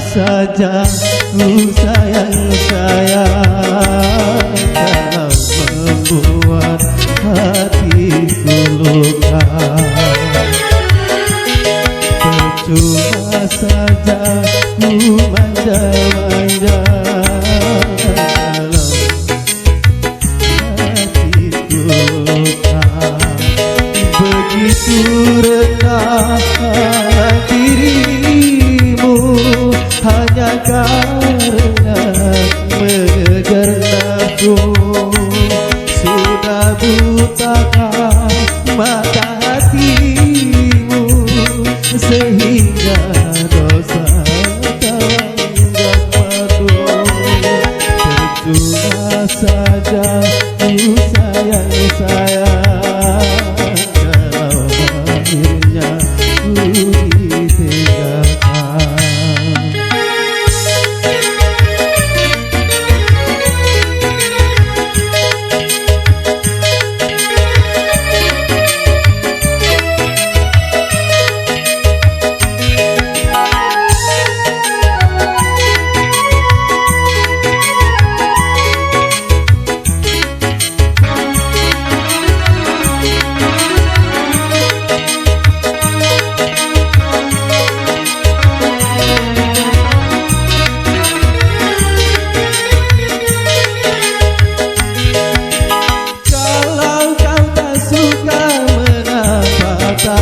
saja ku sayang-sayang, kalau membuat hatiku luka. Percuma saja ku manja-manja, kalau hatiku luka. Begitu rendah dirimu hanya karena mengejar nafsu. Sudah butakah mata hatimu sehingga dosa kau anggap madu. Percuma saja ku sayang-sayang, kalau akhirnya ku ditinggalkan.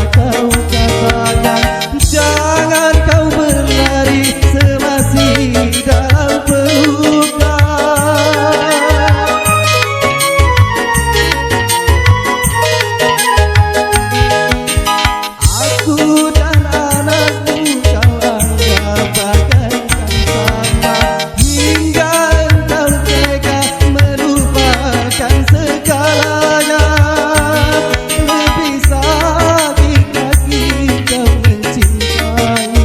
Kau katakan jangan kau berlari semasih dalam pelukan. Aku dan anakmu kau anggap bagaikan sampah, hingga engkau tega melupakan segalanya. Lebih sakit kau mencintai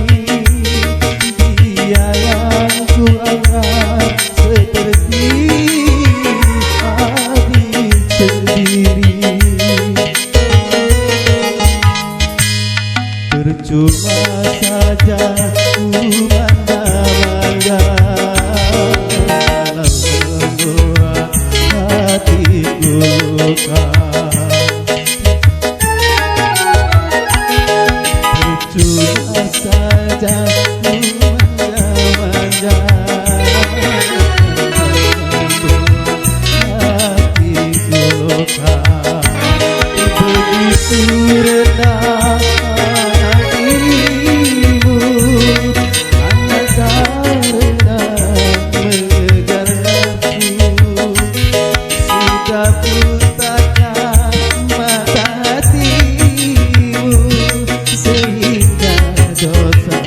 dia yang ku anggap seperti adik sendiri. Percuma saja ku manja-manja, kalau membuat hatiku luka. Percuma saja ku manja-manja, hatiku luka. Begitu rendah dirimu hanya karena mengejar nafsu. Sudah butakah mata hatimu sehingga dosa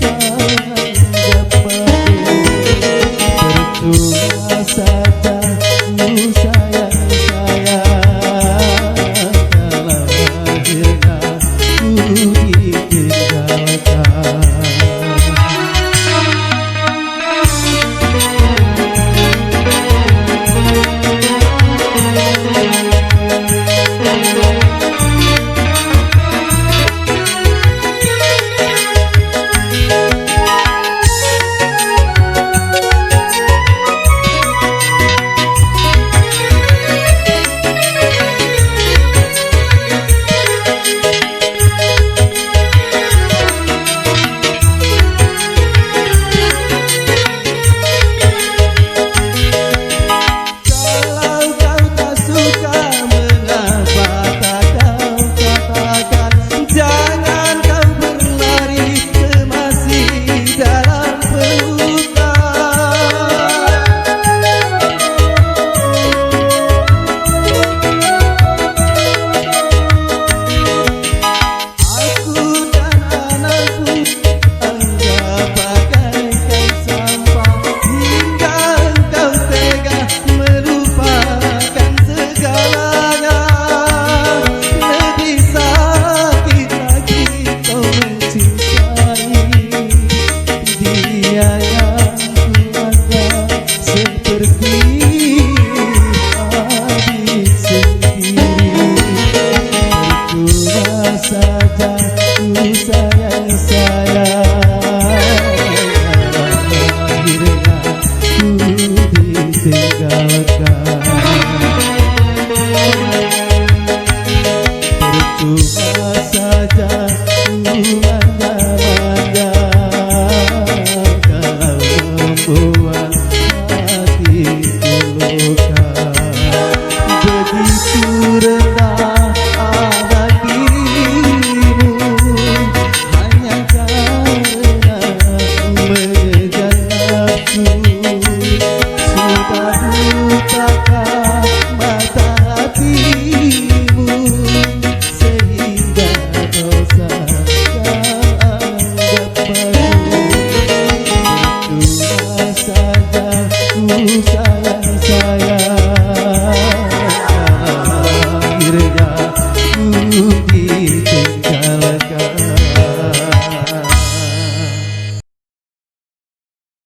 kau anggap madu. Percuma saja ku sayang-sayang, kalau akhirnya ku ditinggalkan. saja ku sayang-sayang. tinggalkan.